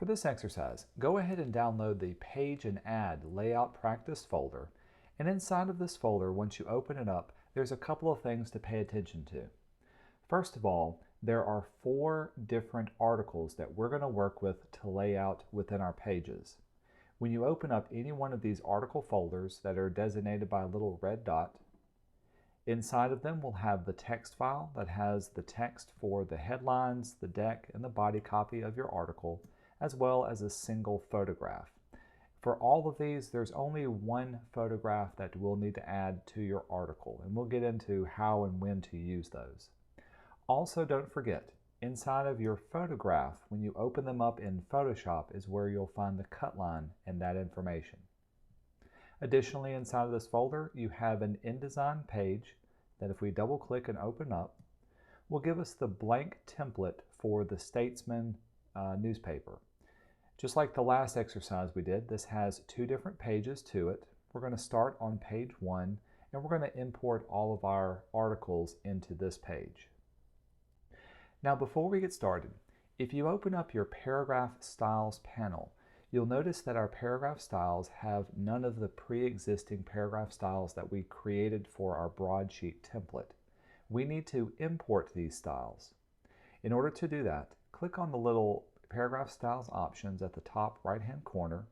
For this exercise, go ahead and download the Page and Ad Layout Practice folder, and inside of this folder, once you open it up, there's a couple of things to pay attention to. First of all, there are 4 different articles that we're going to work with to lay out within our pages. When you open up any one of these article folders that are designated by a little red dot, inside of them we'll have the text file that has the text for the headlines, the deck, and the body copy of your article, as well as a single photograph. For all of these, there's only one photograph that we'll need to add to your article, and we'll get into how and when to use those. Also, don't forget, inside of your photograph, when you open them up in Photoshop, is where you'll find the cut line and that information. Additionally, inside of this folder, you have an Indesign page that if we double click and open up, will give us the blank template for the Statesman newspaper. Just like the last exercise we did, this has 2 different pages to it. We're going to start on page 1, and we're going to import all of our articles into this page. Now, before we get started, if you open up your Paragraph Styles panel, you'll notice that our paragraph styles have none of the pre-existing paragraph styles that we created for our broadsheet template. We need to import these styles. In order to do that, click on the little Paragraph Styles options at the top right-hand corner,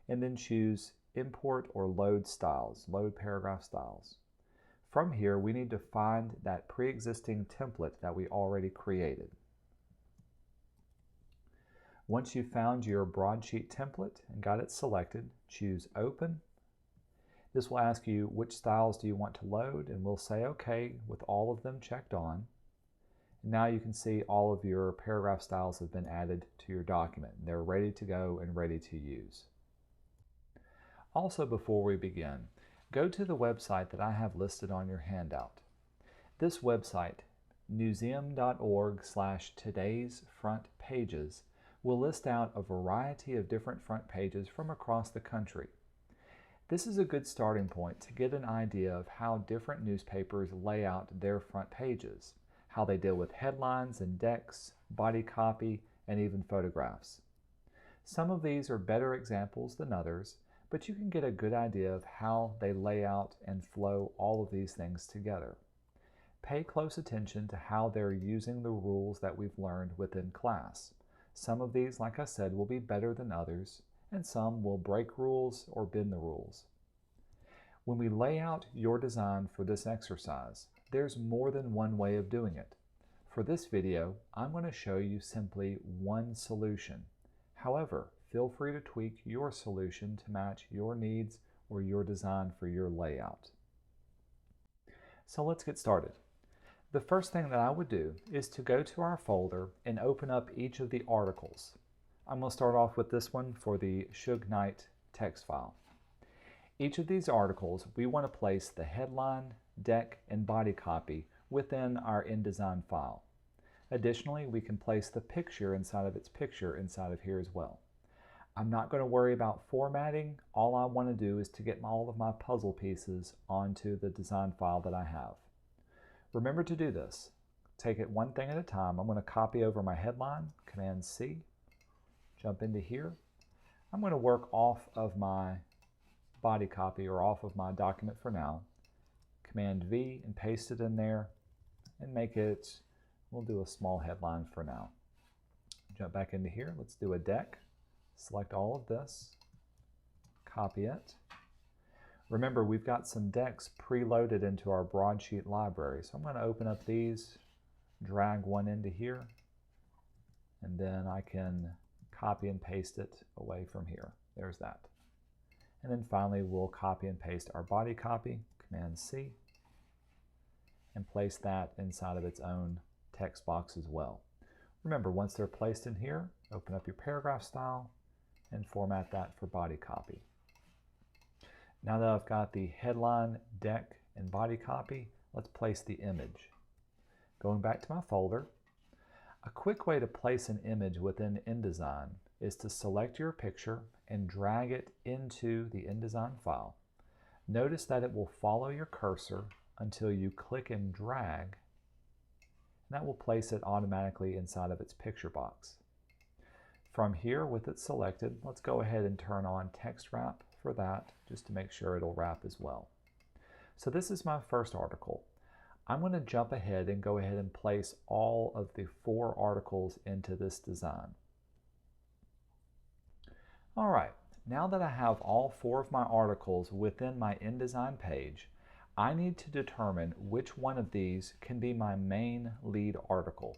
and then choose Import or Load Styles, Load Paragraph Styles. From here, we need to find that pre-existing template that we already created. Once you've found your broadsheet template and got it selected, choose Open. This will ask you which styles do you want to load, and we'll say OK with all of them checked on. Now you can see all of your paragraph styles have been added to your document. They're ready to go and ready to use. Also, before we begin, go to the website that I have listed on your handout. This website, museum.org/todaysfrontpages, will list out a variety of different front pages from across the country. This is a good starting point to get an idea of how different newspapers lay out their front pages, how they deal with headlines and decks, body copy, and even photographs. Some of these are better examples than others, but you can get a good idea of how they lay out and flow all of these things together. Pay close attention to how they're using the rules that we've learned within class. Some of these, like I said, will be better than others, and some will break rules or bend the rules. When we lay out your design for this exercise, there's more than one way of doing it. For this video, I'm going to show you simply one solution. However, feel free to tweak your solution to match your needs or your design for your layout. So let's get started. The first thing that I would do is to go to our folder and open up each of the articles. I'm going to start off with this one for the Suge Knight text file. Each of these articles, we want to place the headline, deck, and body copy within our Indesign file. Additionally, we can place the picture inside of its picture inside of here as well. I'm not going to worry about formatting. All I want to do is to get all of my puzzle pieces onto the design file that I have. Remember to do this. Take it one thing at a time. I'm going to copy over my headline, Command C, jump into here. I'm going to work off of my body copy or off of my document for now. Command V and paste it in there and make it, we'll do a small headline for now. Jump back into here. Let's do a deck. Select all of this, copy it. Remember, we've got some decks preloaded into our broadsheet library. So I'm going to open up these, drag one into here, and then I can copy and paste it away from here. There's that. And then finally, we'll copy and paste our body copy, Command C, and place that inside of its own text box as well. Remember, once they're placed in here, open up your paragraph style and format that for body copy. Now that I've got the headline, deck, and body copy, let's place the image. Going back to my folder, a quick way to place an image within Indesign is to select your picture and drag it into the Indesign file. Notice that it will follow your cursor until you click and drag, and that will place it automatically inside of its picture box. From here, with it selected, let's go ahead and turn on text wrap for that, just to make sure it'll wrap as well. So this is my first article. I'm going to jump ahead and go ahead and place all of the 4 articles into this design. All right, now that I have all 4 of my articles within my InDesign page, I need to determine which one of these can be my main lead article.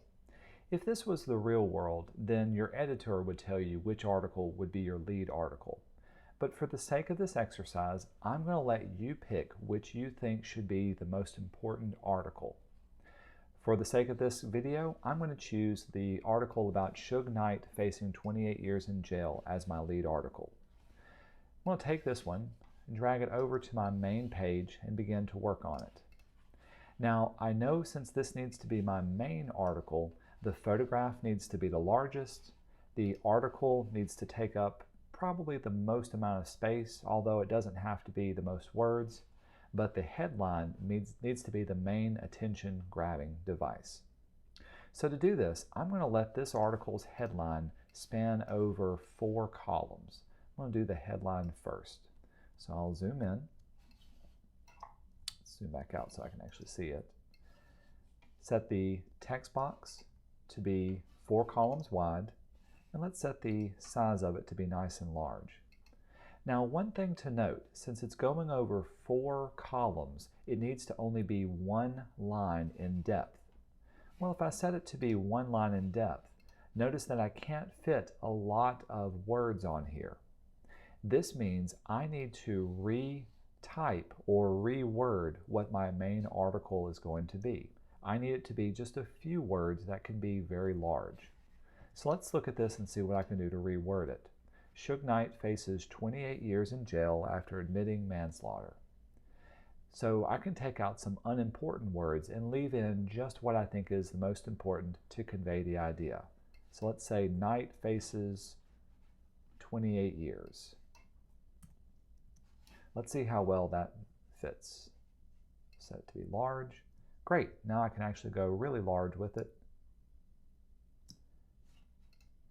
If this was the real world, then your editor would tell you which article would be your lead article. But for the sake of this exercise, I'm going to let you pick which you think should be the most important article. For the sake of this video, I'm going to choose the article about Suge Knight facing 28 years in jail as my lead article. I'm going to take this one and drag it over to my main page and begin to work on it. Now, I know since this needs to be my main article, the photograph needs to be the largest, the article needs to take up probably the most amount of space, although it doesn't have to be the most words, but the headline needs to be the main attention grabbing device. So to do this, I'm going to let this article's headline span over 4 columns. I'm going to do the headline first. So I'll zoom in, zoom back out so I can actually see it. Set the text box to be 4 columns wide, and let's set the size of it to be nice and large. Now, one thing to note, since it's going over 4 columns, it needs to only be 1 line in depth. Well, if I set it to be 1 line in depth, notice that I can't fit a lot of words on here. This means I need to retype or reword what my main article is going to be. I need it to be just a few words that can be very large. So let's look at this and see what I can do to reword it. Suge Knight faces 28 years in jail after admitting manslaughter. So I can take out some unimportant words and leave in just what I think is the most important to convey the idea. So let's say Knight faces 28 years. Let's see how well that fits. Set it to be large. Great, now I can actually go really large with it.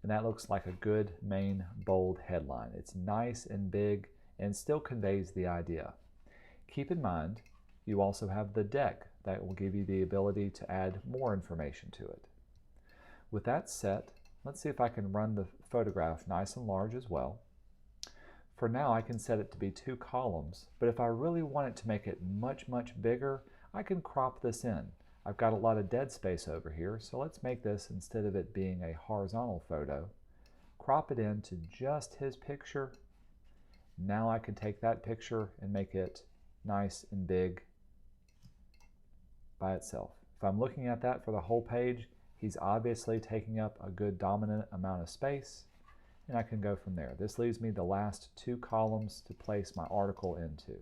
And that looks like a good main bold headline. It's nice and big and still conveys the idea. Keep in mind, you also have the deck that will give you the ability to add more information to it. With that set, let's see if I can run the photograph nice and large as well. For now, I can set it to be 2 columns, but if I really want it to make it much, much bigger, I can crop this in. I've got a lot of dead space over here, so let's make this, instead of it being a horizontal photo, crop it into just his picture. Now I can take that picture and make it nice and big by itself. If I'm looking at that for the whole page, he's obviously taking up a good dominant amount of space, and I can go from there. This leaves me the last 2 columns to place my article into.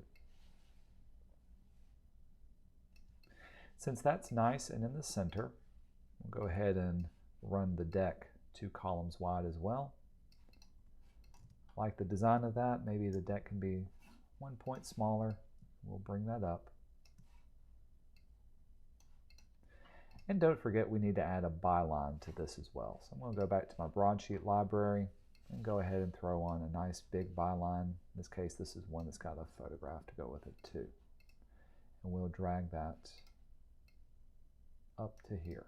Since that's nice and in the center, we'll go ahead and run the deck 2 columns wide as well. Like the design of that, maybe the deck can be 1 point smaller. We'll bring that up. And don't forget, we need to add a byline to this as well. So I'm going to go back to my broadsheet library and go ahead and throw on a nice big byline. In this case, this is one that's got a photograph to go with it too. And we'll drag that up to here.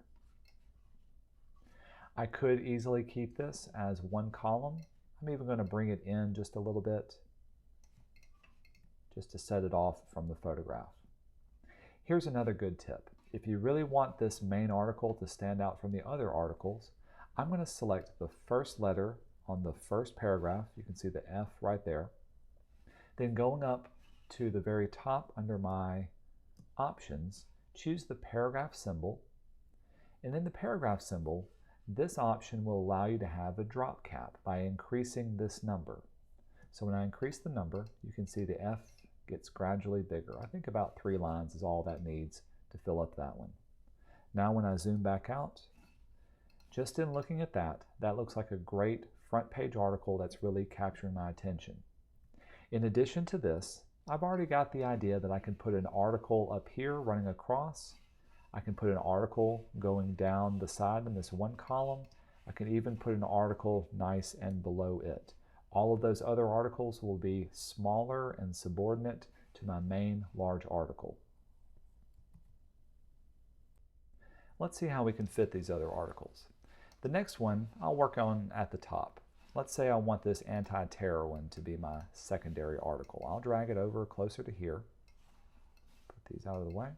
I could easily keep this as 1 column. I'm even going to bring it in just a little bit, just to set it off from the photograph. Here's another good tip. If you really want this main article to stand out from the other articles, I'm going to select the first letter on the first paragraph. You can see the F right there. Then going up to the very top under my options, choose the paragraph symbol, and in the paragraph symbol, this option will allow you to have a drop cap by increasing this number. So when I increase the number, you can see the F gets gradually bigger. I think about 3 lines is all that needs to fill up that one. Now when I zoom back out, just in looking at that, that looks like a great front page article that's really capturing my attention. In addition to this, I've already got the idea that I can put an article up here running across. I can put an article going down the side in this 1 column. I can even put an article nice and below it. All of those other articles will be smaller and subordinate to my main large article. Let's see how we can fit these other articles. The next one I'll work on at the top. Let's say I want this anti-terror one to be my secondary article. I'll drag it over closer to here. Put these out of the way.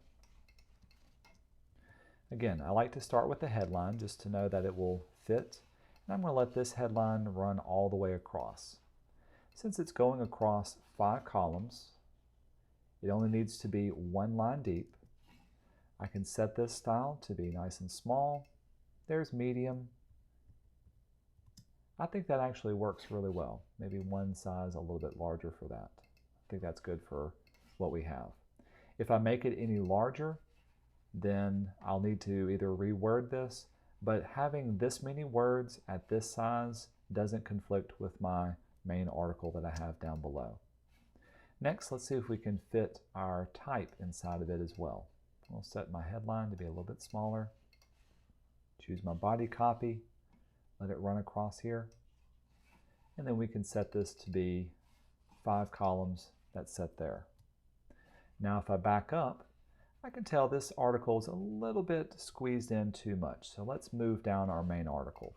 Again, I like to start with the headline just to know that it will fit. And I'm going to let this headline run all the way across. Since it's going across 5 columns, it only needs to be 1 line deep. I can set this style to be nice and small. There's medium. I think that actually works really well. Maybe one size a little bit larger for that. I think that's good for what we have. If I make it any larger, then I'll need to either reword this, but having this many words at this size doesn't conflict with my main article that I have down below. Next, let's see if we can fit our type inside of it as well. I'll set my headline to be a little bit smaller. Choose my body copy, let it run across here, and then we can set this to be 5 columns that's set there. Now if I back up, I can tell this article is a little bit squeezed in too much, so let's move down our main article.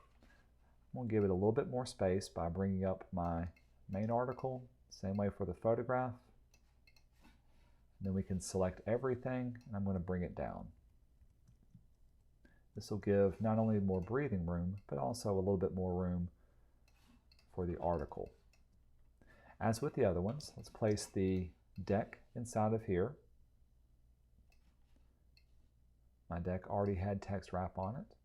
I'm going to give it a little bit more space by bringing up my main article, same way for the photograph. Then we can select everything, and I'm going to bring it down. This will give not only more breathing room, but also a little bit more room for the article. As with the other ones, let's place the deck inside of here. My deck already had text wrap on it.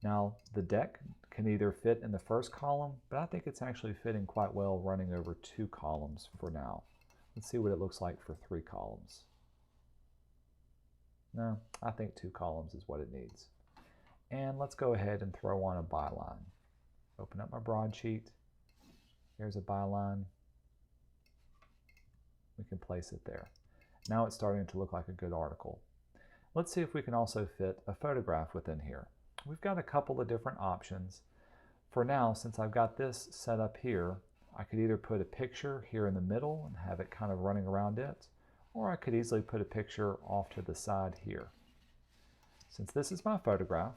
Now the deck can either fit in the first column, but I think it's actually fitting quite well running over 2 columns for now. Let's see what it looks like for 3 columns. No, I think 2 columns is what it needs. And let's go ahead and throw on a byline. Open up my broadsheet. Here's a byline. We can place it there. Now it's starting to look like a good article. Let's see if we can also fit a photograph within here. We've got a couple of different options. For now, since I've got this set up here, I could either put a picture here in the middle and have it kind of running around it, or I could easily put a picture off to the side here. Since this is my photograph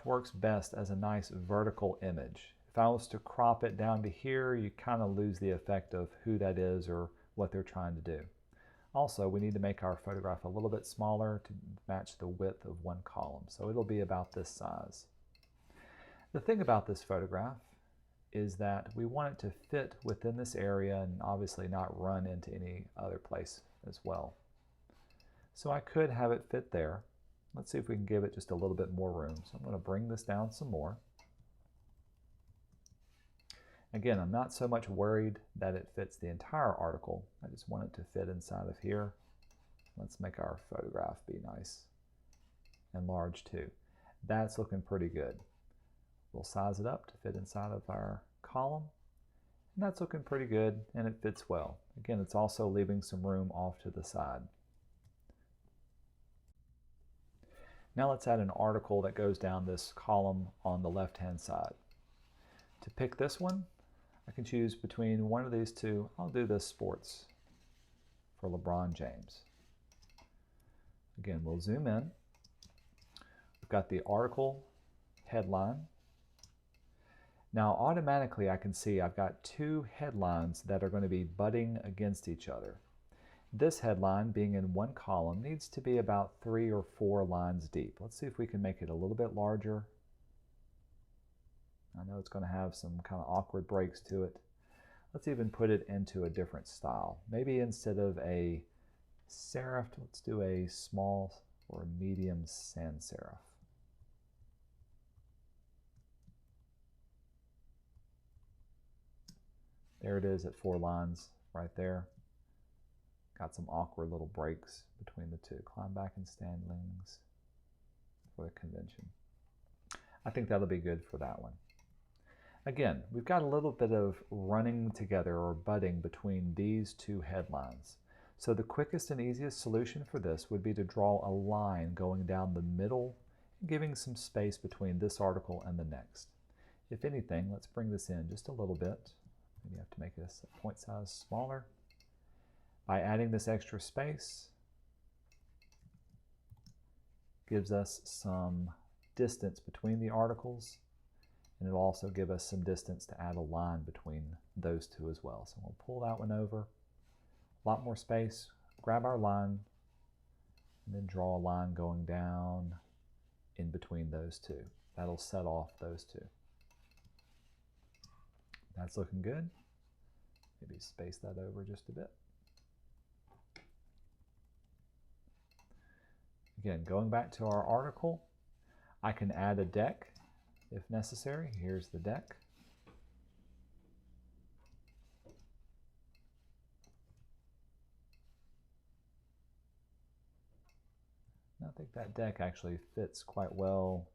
works best as a nice vertical image. If I was to crop it down to here, you kind of lose the effect of who that is or what they're trying to do. Also, we need to make our photograph a little bit smaller to match the width of 1 column, so it'll be about this size. The thing about this photograph is that we want it to fit within this area and obviously not run into any other place as well. So I could have it fit there. Let's see if we can give it just a little bit more room. So I'm going to bring this down some more. Again, I'm not so much worried that it fits the entire article. I just want it to fit inside of here. Let's make our photograph be nice and large too. That's looking pretty good. We'll size it up to fit inside of our column. And that's looking pretty good, and it fits well. Again, it's also leaving some room off to the side. Now let's add an article that goes down this column on the left-hand side. To pick this one, I can choose between one of these two. I'll do this sports for LeBron James. Again, we'll zoom in. We've got the article headline. Now automatically I can see I've got 2 headlines that are going to be butting against each other. This headline, being in 1 column, needs to be about 3 or 4 lines deep. Let's see if we can make it a little bit larger. I know it's going to have some kind of awkward breaks to it. Let's even put it into a different style. Maybe instead of a serif, let's do a small or medium sans serif. There it is at 4 lines right there. Got some awkward little breaks between the two. Climb back and standings for the convention. I think that'll be good for that one. Again, we've got a little bit of running together or butting between these 2 headlines. So the quickest and easiest solution for this would be to draw a line going down the middle giving some space between this article and the next. If anything, let's bring this in just a little bit. Maybe you have to make this point size smaller. By adding this extra space, gives us some distance between the articles, and it'll also give us some distance to add a line between those two as well. So we'll pull that one over, a lot more space, grab our line, and then draw a line going down in between those two. That'll set off those two. That's looking good. Maybe space that over just a bit. Again, going back to our article, I can add a deck if necessary. Here's the deck. And I think that deck actually fits quite well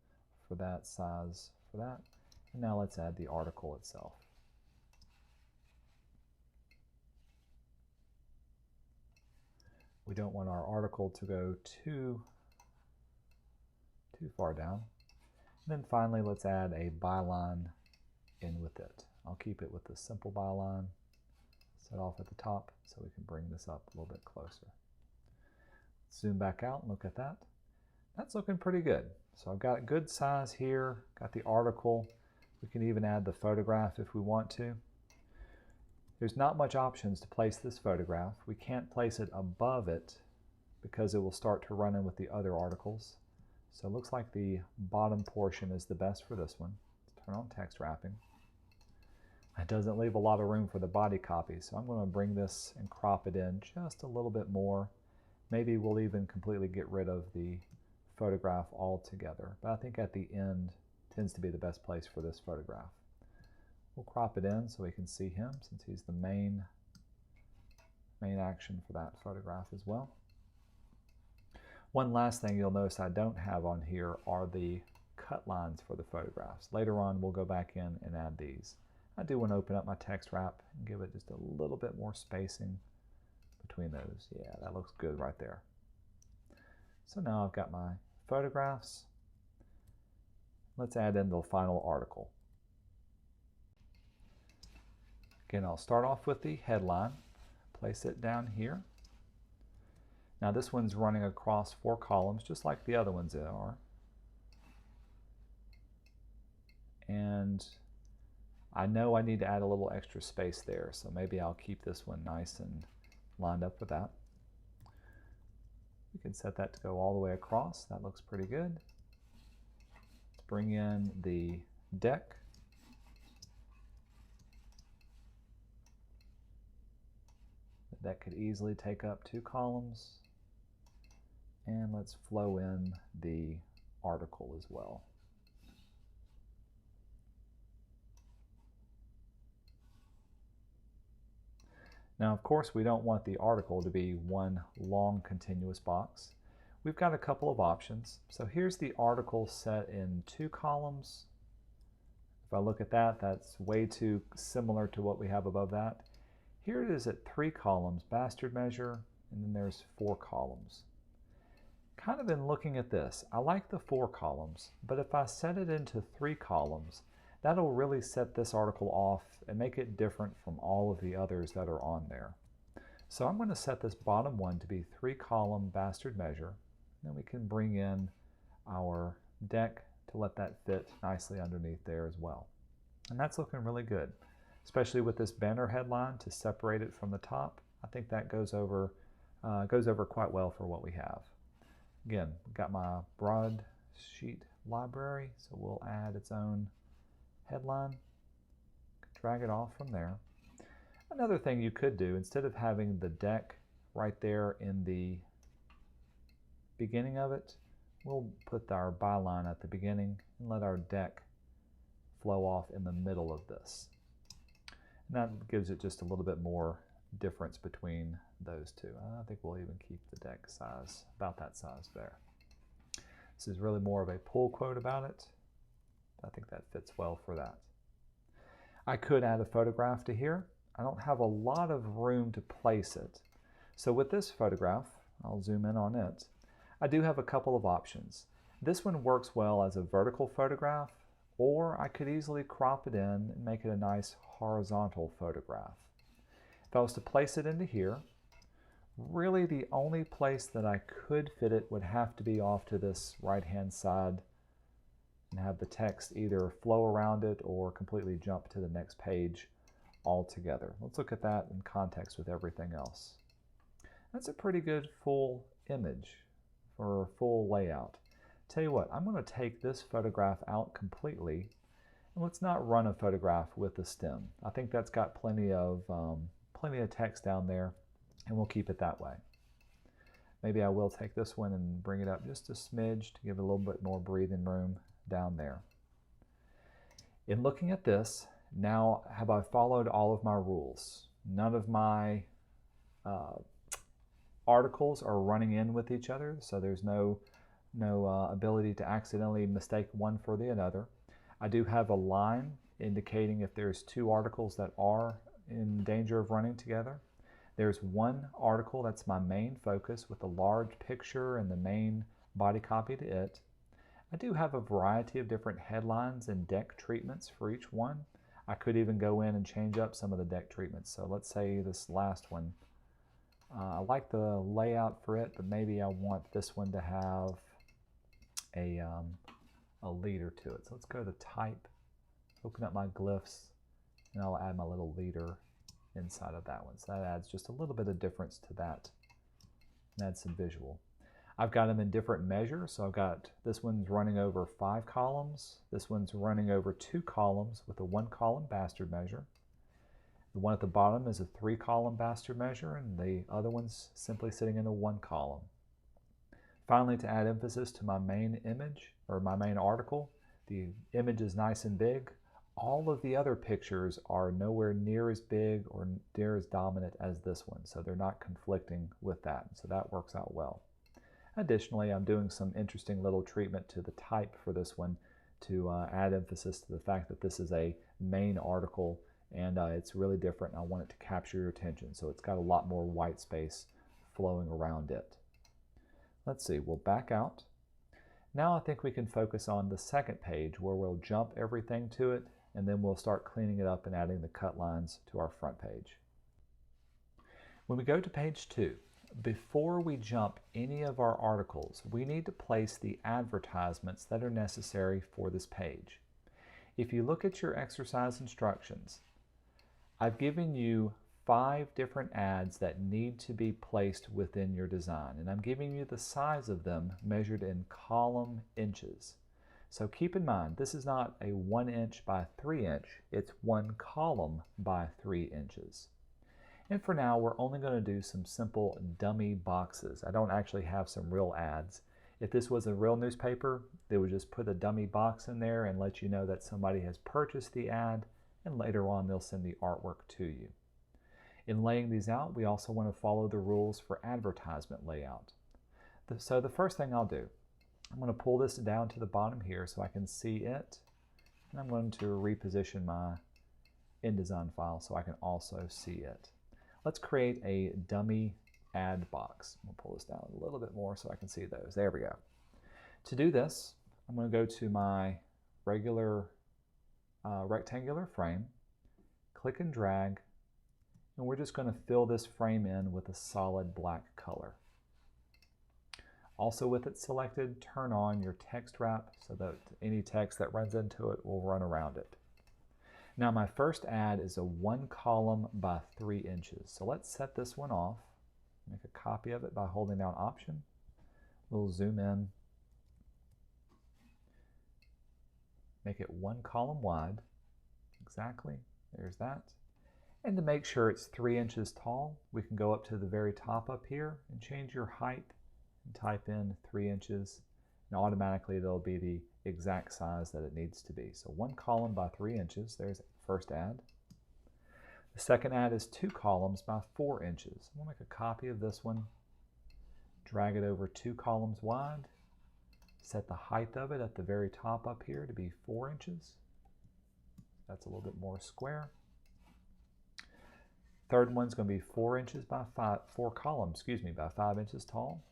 for that size for that. And now let's add the article itself. We don't want our article to go too far down. And then finally, let's add a byline in with it. I'll keep it with the simple byline set off at the top so we can bring this up a little bit closer. Zoom back out and look at that. That's looking pretty good. So I've got a good size here, got the article. We can even add the photograph if we want to. There's not much options to place this photograph. We can't place it above it because it will start to run in with the other articles. So it looks like the bottom portion is the best for this one. Let's turn on text wrapping. It doesn't leave a lot of room for the body copy, so I'm going to bring this and crop it in just a little bit more. Maybe we'll even completely get rid of the photograph altogether, but I think at the end tends to be the best place for this photograph. We'll crop it in so we can see him since he's the main action for that photograph as well. One last thing you'll notice I don't have on here are the cut lines for the photographs. Later on we'll go back in and add these. I do want to open up my text wrap and give it just a little bit more spacing between those. Yeah, that looks good right there. So now I've got my photographs. Let's add in the final article. Again, I'll start off with the headline, place it down here. Now this one's running across 4 columns, just like the other ones are. And I know I need to add a little extra space there, so maybe I'll keep this one nice and lined up with that. We can set that to go all the way across. That looks pretty good. Let's bring in the deck. The deck could easily take up 2 columns. And let's flow in the article as well. Now, of course, we don't want the article to be one long continuous box. We've got a couple of options. So here's the article set in 2 columns. If I look at that, that's way too similar to what we have above that. Here it is at 3 columns, bastard measure, and then there's 4 columns. Kind of in looking at this, I like the 4 columns, but if I set it into 3 columns, that'll really set this article off and make it different from all of the others that are on there. So I'm going to set this bottom one to be 3-column bastard measure. Then we can bring in our deck to let that fit nicely underneath there as well. And that's looking really good, especially with this banner headline to separate it from the top. I think that goes over quite well for what we have. Again, got my broadsheet library, so we'll add its own headline, drag it off from there. Another thing you could do, instead of having the deck right there in the beginning of it, we'll put our byline at the beginning and let our deck flow off in the middle of this. And that gives it just a little bit more difference between those two. I think we'll even keep the deck size about that size there. This is really more of a pull quote about it. I think that fits well for that. I could add a photograph to here. I don't have a lot of room to place it. So with this photograph, I'll zoom in on it. I do have a couple of options. This one works well as a vertical photograph, or I could easily crop it in and make it a nice horizontal photograph. If I was to place it into here, really the only place that I could fit it would have to be off to this right-hand side and have the text either flow around it or completely jump to the next page altogether. Let's look at that in context with everything else. That's a pretty good full image or a full layout. Tell you what, I'm going to take this photograph out completely, and let's not run a photograph with the stem. I think that's got plenty of text down there, and we'll keep it that way. Maybe I will take this one and bring it up just a smidge to give it a little bit more breathing room down there. In looking at this, now have I followed all of my rules? None of my articles are running in with each other, so there's no ability to accidentally mistake one for the other. I do have a line indicating if there's two articles that are in danger of running together. There's one article that's my main focus with a large picture and the main body copy to it. I do have a variety of different headlines and deck treatments for each one. I could even go in and change up some of the deck treatments. So let's say this last one, I like the layout for it, but maybe I want this one to have a leader to it. So let's go to type, open up my glyphs, and I'll add my little leader inside of that one. So that adds just a little bit of difference to that and add some visual. I've got them in different measures. So I've got this one's running over 5 columns. This one's running over 2 columns with a 1-column bastard measure. The one at the bottom is a 3-column bastard measure, and the other one's simply sitting in a 1 column. Finally, to add emphasis to my main image, or my main article, the image is nice and big. All of the other pictures are nowhere near as big or near as dominant as this one, so they're not conflicting with that. So that works out well. Additionally, I'm doing some interesting little treatment to the type for this one to add emphasis to the fact that this is a main article and it's really different, and I want it to capture your attention. So it's got a lot more white space flowing around it. Let's see, we'll back out. Now I think we can focus on the second page where we'll jump everything to it, and then we'll start cleaning it up and adding the cut lines to our front page. When we go to page 2, before we jump any of our articles, we need to place the advertisements that are necessary for this page. If you look at your exercise instructions, I've given you 5 different ads that need to be placed within your design, and I'm giving you the size of them measured in column inches. So keep in mind, this is not a 1 inch by 3 inch, it's 1 column by 3 inches. And for now, we're only going to do some simple dummy boxes. I don't actually have some real ads. If this was a real newspaper, they would just put a dummy box in there and let you know that somebody has purchased the ad, and later on they'll send the artwork to you. In laying these out, we also want to follow the rules for advertisement layout. So the first thing I'll do, I'm going to pull this down to the bottom here so I can see it, and I'm going to reposition my Indesign file so I can also see it. Let's create a dummy ad box. I'm going to pull this down a little bit more so I can see those. There we go. To do this, I'm going to go to my regular rectangular frame, click and drag, and we're just going to fill this frame in with a solid black color. Also with it selected, turn on your text wrap so that any text that runs into it will run around it. Now my first ad is a 1 column by 3 inches. So let's set this one off, make a copy of it by holding down Option. We'll zoom in, make it 1 column wide, exactly, there's that. And to make sure it's 3 inches tall, we can go up to the very top up here and change your height and type in 3 inches, and automatically it'll be the exact size that it needs to be. So 1 column by 3 inches, there's the first ad. The second ad is 2 columns by 4 inches. I'm going to make a copy of this one, drag it over 2 columns wide, set the height of it at the very top up here to be 4 inches. That's a little bit more square. Third one's going to be 4 inches by 4 columns, by 5 inches tall.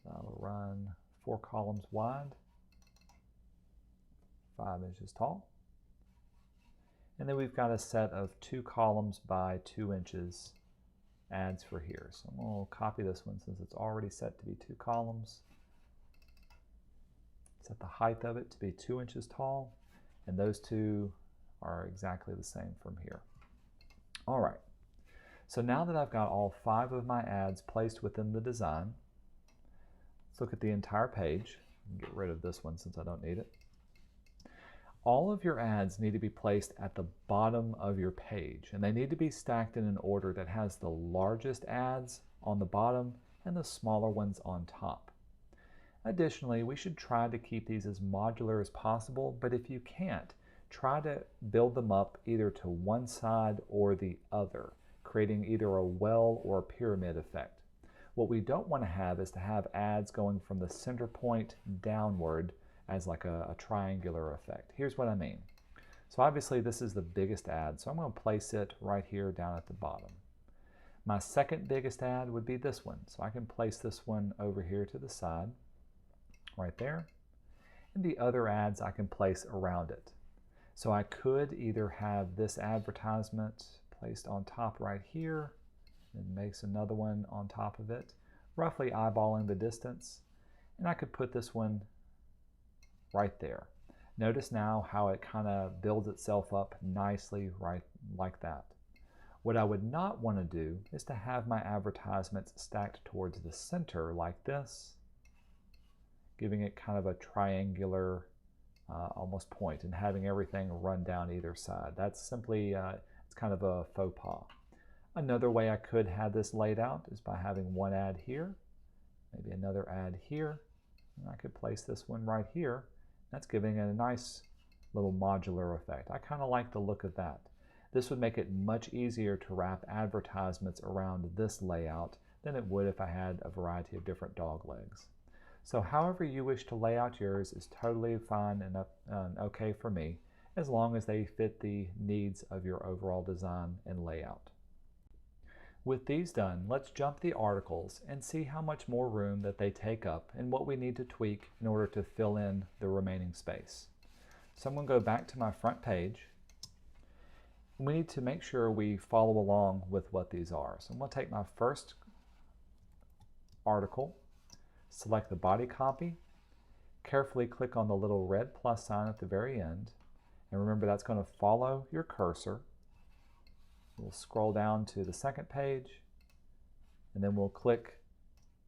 So I'll run 4 columns wide, 5 inches tall. And then we've got a set of 2 columns by 2 inches ads for here. So I'm going to copy this one since it's already set to be 2 columns. Set the height of it to be 2 inches tall, and those two are exactly the same from here. All right, so now that I've got all 5 of my ads placed within the design, let's look at the entire page. Get rid of this one since I don't need it. All of your ads need to be placed at the bottom of your page, and they need to be stacked in an order that has the largest ads on the bottom and the smaller ones on top. Additionally, we should try to keep these as modular as possible, but if you can't, try to build them up either to one side or the other, creating either a well or a pyramid effect. What we don't want to have is to have ads going from the center point downward as like a triangular effect. Here's what I mean. So obviously this is the biggest ad, so I'm going to place it right here down at the bottom. My second biggest ad would be this one, so I can place this one over here to the side, right there, and the other ads I can place around it. So I could either have this advertisement placed on top right here, and makes another one on top of it, roughly eyeballing the distance, and I could put this one right there. Notice now how it kind of builds itself up nicely right like that. What I would not want to do is to have my advertisements stacked towards the center like this, giving it kind of a triangular almost point and having everything run down either side. That's simply, it's kind of a faux pas. Another way I could have this laid out is by having one ad here, maybe another ad here, and I could place this one right here. That's giving it a nice little modular effect. I kind of like the look of that. This would make it much easier to wrap advertisements around this layout than it would if I had a variety of different dog legs. So however you wish to lay out yours is totally fine and okay for me, as long as they fit the needs of your overall design and layout. With these done, let's jump the articles and see how much more room that they take up and what we need to tweak in order to fill in the remaining space. So I'm going to go back to my front page. We need to make sure we follow along with what these are. So I'm going to take my first article, select the body copy, carefully click on the little red plus sign at the very end, and remember that's going to follow your cursor. We'll scroll down to the second page, and then we'll click,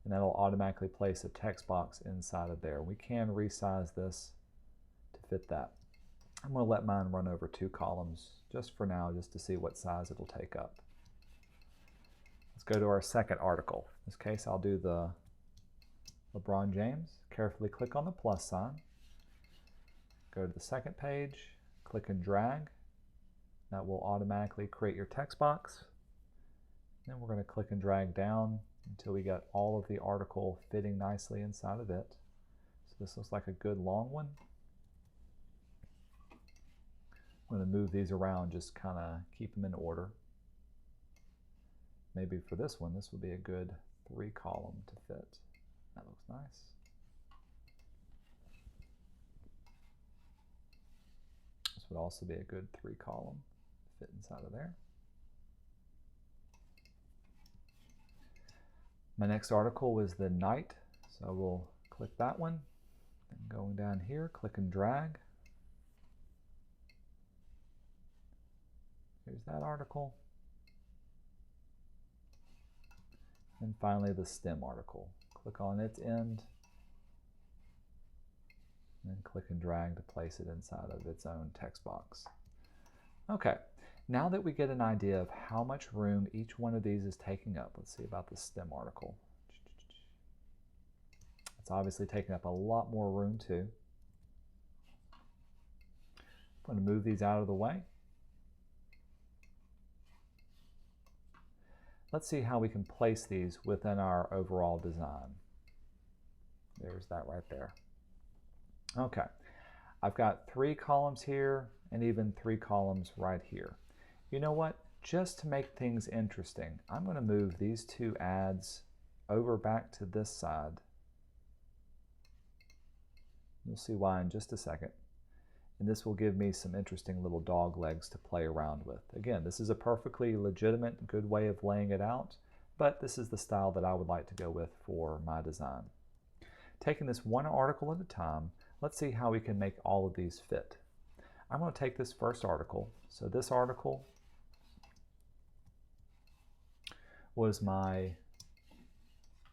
and that'll automatically place a text box inside of there. We can resize this to fit that. I'm going to let mine run over 2 columns just for now, just to see what size it'll take up. Let's go to our second article. In this case, I'll do the LeBron James. Carefully click on the plus sign. Go to the second page, click and drag. That will automatically create your text box. Then we're going to click and drag down until we get all of the article fitting nicely inside of it. So this looks like a good long one. I'm going to move these around, just kind of keep them in order. Maybe for this one, this would be a good 3 column to fit. That looks nice. This would also be a good 3 column. Fit inside of there. My next article was the night, so we'll click that one. Then going down here, click and drag. Here's that article. And finally the stem article. Click on its end, and then click and drag to place it inside of its own text box. Okay. Now that we get an idea of how much room each one of these is taking up, let's see about the stem article. It's obviously taking up a lot more room too. I'm going to move these out of the way. Let's see how we can place these within our overall design. There's that right there. Okay, I've got 3 columns here and even 3 columns right here. You know what? Just to make things interesting, I'm going to move these 2 ads over back to this side You'll see why in just a second. And this will give me some interesting little dog legs to play around with. Again, this is a perfectly legitimate, good way of laying it out, but this is the style that I would like to go with for my design. Taking this one article at a time, let's see how we can make all of these fit. I'm going to take this first article. So this article was my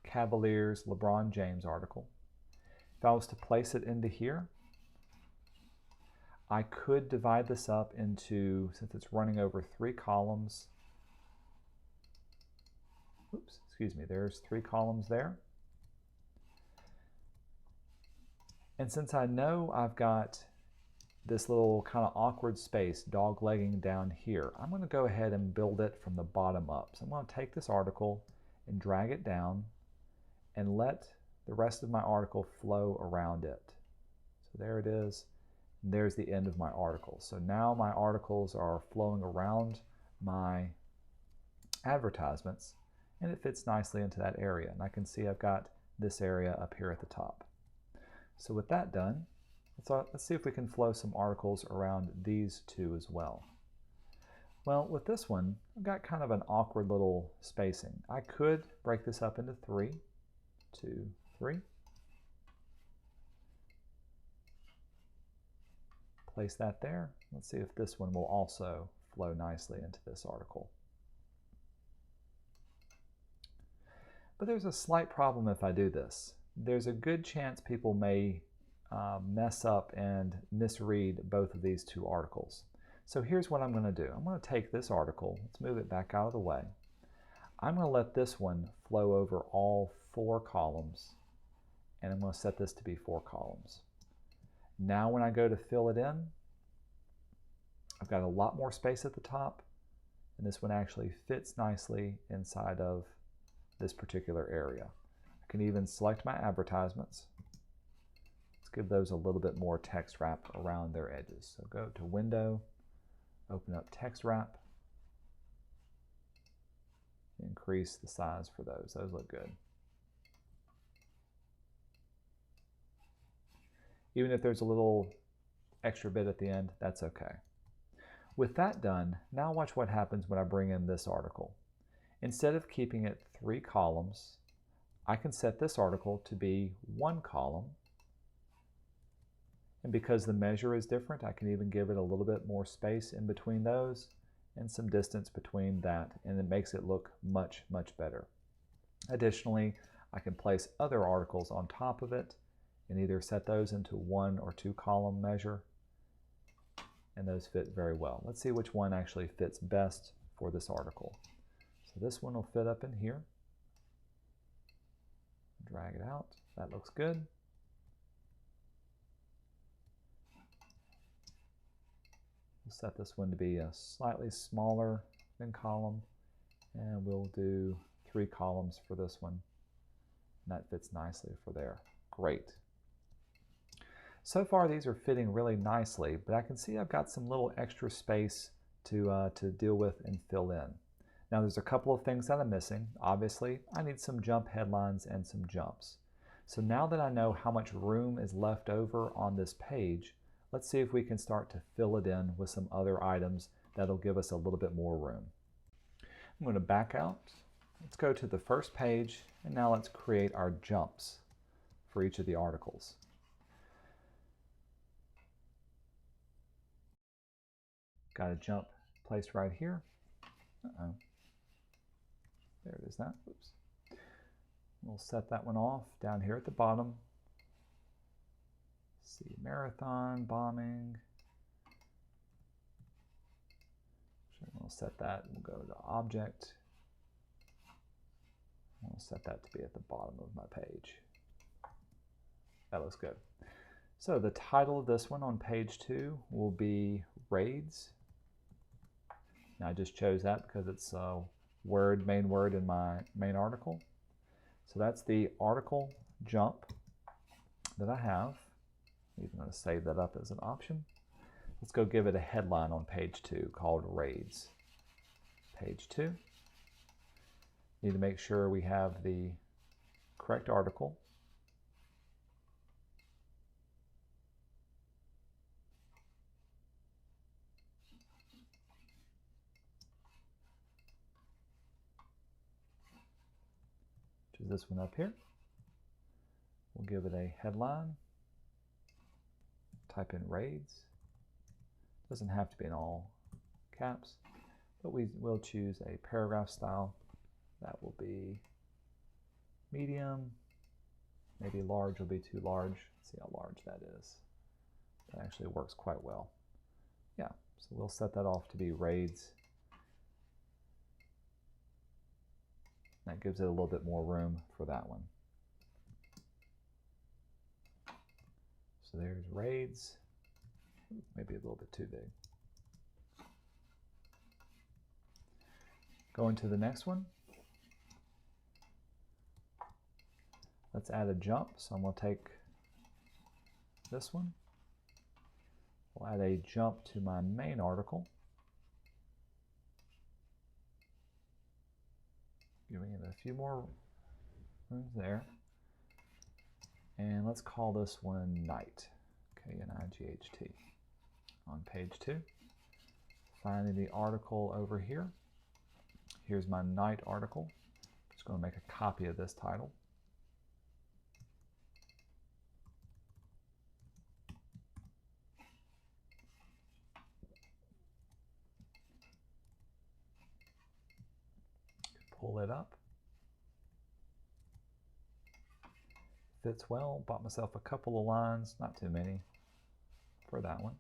Cavaliers LeBron James article. If I was to place it into here, I could divide this up into, since it's running over 3 columns, oops, excuse me, there's 3 columns there. And since I know I've got this little kind of awkward space dog legging down here, I'm going to go ahead and build it from the bottom up. So I'm going to take this article and drag it down and let the rest of my article flow around it. So there it is. And there's the end of my article. So now my articles are flowing around my advertisements, and it fits nicely into that area. And I can see I've got this area up here at the top. So with that done, let's see if we can flow some articles around these two as well. Well, with this one, I've got kind of an awkward little spacing. I could break this up into 3, 2, 3. Place that there. Let's see if this one will also flow nicely into this article. But there's a slight problem if I do this. There's a good chance people may mess up and misread both of these 2 articles. So here's what I'm going to do. I'm going to take this article, let's move it back out of the way. I'm going to let this one flow over all 4 columns, and I'm going to set this to be 4 columns. Now when I go to fill it in, I've got a lot more space at the top, and this one actually fits nicely inside of this particular area. I can even select my advertisements. Let's give those a little bit more text wrap around their edges. So go to Window, open up Text Wrap, increase the size for those. Those look good. Even if there's a little extra bit at the end, that's okay. With that done, now watch what happens when I bring in this article. Instead of keeping it 3 columns, I can set this article to be 1 column. And because the measure is different, I can even give it a little bit more space in between those and some distance between that, and it makes it look much, much better. Additionally, I can place other articles on top of it and either set those into 1 or 2 column measure, and those fit very well. Let's see which one actually fits best for this article. So this one will fit up in here. Drag it out. That looks good. We'll set this one to be a slightly smaller than column, and we'll do 3 columns for this one. And that fits nicely for there. Great. So far these are fitting really nicely, but I can see I've got some little extra space to deal with and fill in. Now there's a couple of things that I'm missing. Obviously, I need some jump headlines and some jumps. So now that I know how much room is left over on this page, let's see if we can start to fill it in with some other items that'll give us a little bit more room. I'm going to back out. Let's go to the first page, and now let's create our jumps for each of the articles. Got a jump placed right here. Uh-oh. There it is now. Oops. We'll set that one off down here at the bottom. Let's see, marathon, bombing. We'll set that. We'll go to object. We'll set that to be at the bottom of my page. That looks good. So the title of this one on page 2 will be Raids. Now I just chose that because it's a main word in my main article. So that's the article jump that I have. I'm even going to save that up as an option. Let's go give it a headline on page 2 called Raids. Page 2. Need to make sure we have the correct article. is this one up here. We'll give it a headline. Type in raids. Doesn't have to be in all caps, but we will choose a paragraph style. That will be medium. Maybe large will be too large. Let's see how large that is. That actually works quite well. Yeah, so we'll set that off to be raids. That gives it a little bit more room for that one. So there's raids. Maybe a little bit too big. Going to the next one. Let's add a jump. So I'm going to take this one. We'll add a jump to my main article. Giving it a few more rooms there. And let's call this one Night. K-N-I-G-H-T. On page 2. Finding the article over here. Here's my Night article. Just going to make a copy of this title. Pull it up. Fits well. Bought myself a couple of lines, not too many for that one.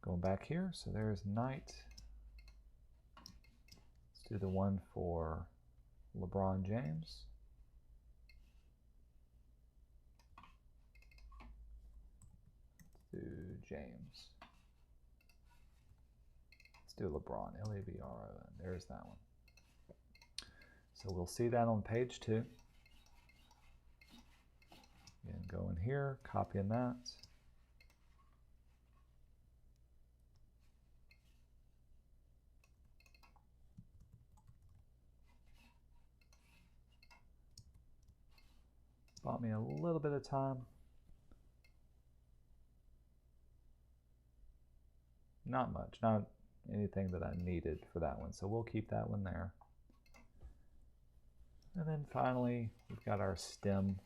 Going back here, so there's Night. Let's do the one for LeBron James. Let's do James. Let's do LeBron, L-E-B-R-O-N. There's that one. So we'll see that on page 2. Again, go in here, copying that. Bought me a little bit of time. Not much, not anything that I needed for that one, so we'll keep that one there. And then finally, we've got our stem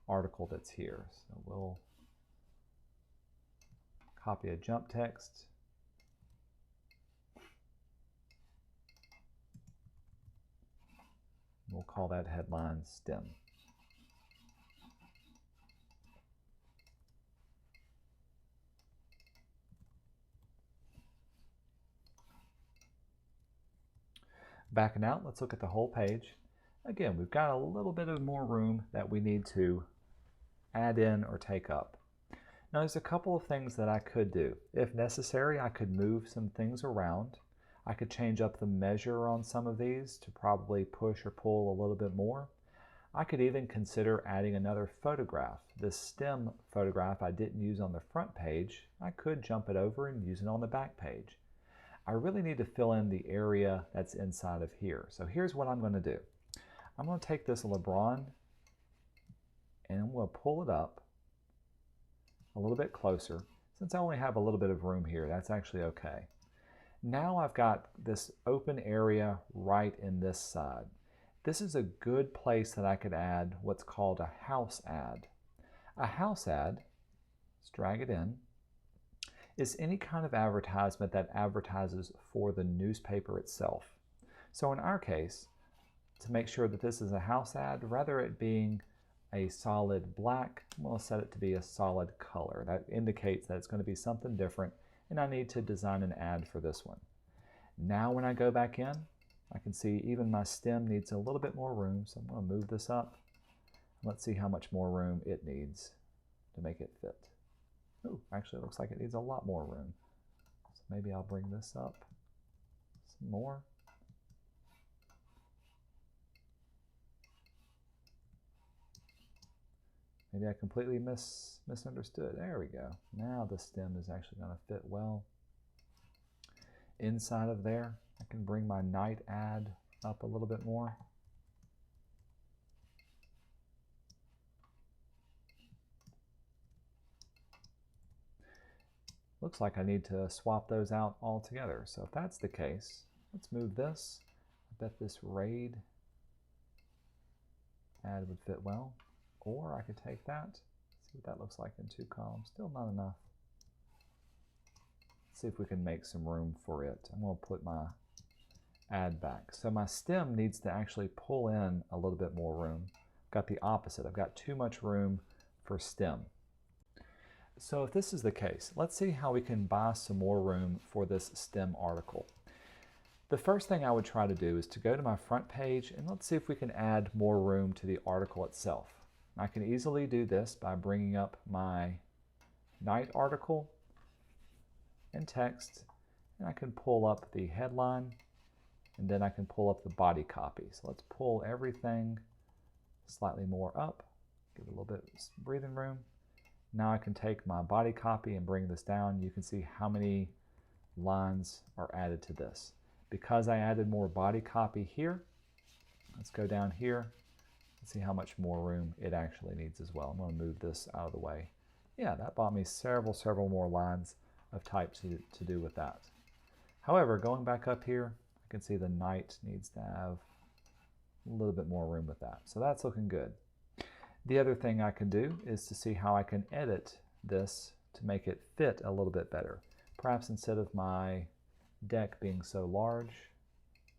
article that's here. So we'll copy a jump text. We'll call that headline stem. Backing out, let's look at the whole page. Again, we've got a little bit of more room that we need to add in or take up. Now there's a couple of things that I could do. If necessary, I could move some things around. I could change up the measure on some of these to probably push or pull a little bit more. I could even consider adding another photograph. This stem photograph I didn't use on the front page. I could jump it over and use it on the back page. I really need to fill in the area that's inside of here. So here's what I'm going to do. I'm going to take this LeBron and I'm going to pull it up a little bit closer. Since I only have a little bit of room here, that's actually okay. Now I've got this open area right in this side. This is a good place that I could add what's called a house ad. A house ad, let's drag it in, is any kind of advertisement that advertises for the newspaper itself. So in our case, to make sure that this is a house ad, rather it being a solid black, we'll set it to be a solid color. That indicates that it's going to be something different, and I need to design an ad for this one. Now when I go back in, I can see even my stem needs a little bit more room, so I'm going to move this up. Let's see how much more room it needs to make it fit. Oh, actually it looks like it needs a lot more room. So maybe I'll bring this up some more. Maybe I completely misunderstood. There we go. Now the stem is actually going to fit well. Inside of there, I can bring my night ad up a little bit more. Looks like I need to swap those out altogether. So if that's the case, let's move this. I bet this raid add would fit well. Or I could take that, see what that looks like in 2 columns. Still not enough. Let's see if we can make some room for it. I'm going to put my add back. So my stem needs to actually pull in a little bit more room. I've got the opposite. I've got too much room for stem. So if this is the case, let's see how we can buy some more room for this stem article. The first thing I would try to do is to go to my front page and let's see if we can add more room to the article itself. I can easily do this by bringing up my night article and text, and I can pull up the headline, and then I can pull up the body copy. So let's pull everything slightly more up, give it a little bit of breathing room. Now I can take my body copy and bring this down. You can see how many lines are added to this. Because I added more body copy here, let's go down here and see how much more room it actually needs as well. I'm going to move this out of the way. Yeah, that bought me several more lines of type to do with that. However, going back up here, I can see the night needs to have a little bit more room with that. So that's looking good. The other thing I can do is to see how I can edit this to make it fit a little bit better. Perhaps instead of my deck being so large,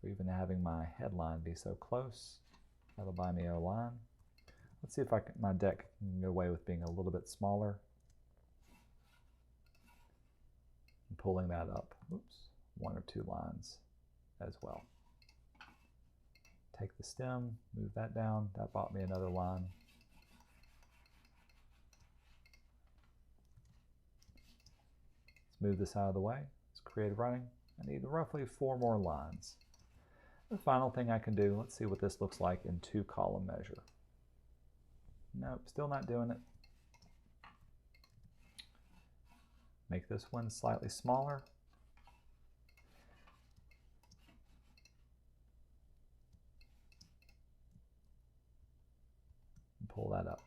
or even having my headline be so close, that'll buy me a line. Let's see if my deck can get away with being a little bit smaller. And pulling that up, oops, 1 or 2 lines as well. Take the stem, move that down, that bought me another line. Let's move this out of the way. Let's create running. I need roughly 4 more lines. The final thing I can do, let's see what this looks like in 2 column measure. Nope, still not doing it. Make this one slightly smaller. And pull that up.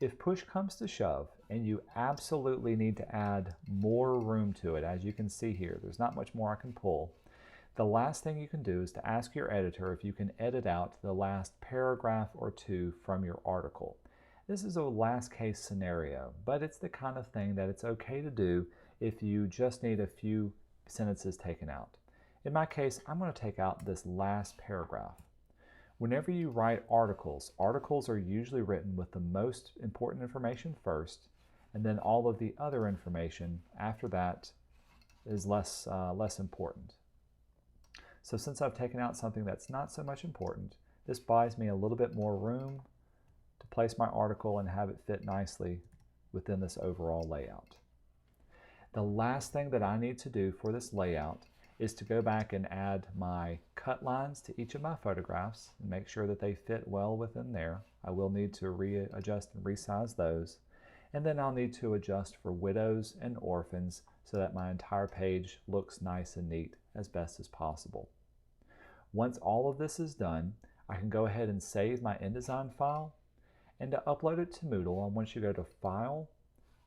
If push comes to shove and you absolutely need to add more room to it, as you can see here, there's not much more I can pull. The last thing you can do is to ask your editor if you can edit out the last paragraph or 2 from your article. This is a last case scenario, but it's the kind of thing that it's okay to do if you just need a few sentences taken out. In my case, I'm going to take out this last paragraph. Whenever you write articles, articles are usually written with the most important information first, and then all of the other information after that is less important. So since I've taken out something that's not so much important, this buys me a little bit more room to place my article and have it fit nicely within this overall layout. The last thing that I need to do for this layout is to go back and add my cut lines to each of my photographs and make sure that they fit well within there. I will need to readjust and resize those. And then I'll need to adjust for widows and orphans so that my entire page looks nice and neat as best as possible. Once all of this is done, I can go ahead and save my Indesign file, and to upload it to Moodle, I want you to go to File,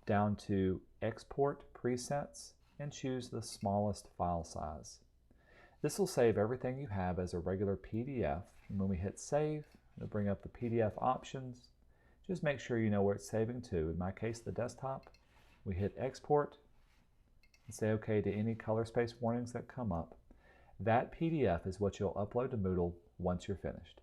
down to Export Presets, and choose the smallest file size. This will save everything you have as a regular PDF, and when we hit Save, it'll bring up the PDF options. Just make sure you know where it's saving to. In my case, the desktop. We hit Export and say OK to any color space warnings that come up. That PDF is what you'll upload to Moodle once you're finished.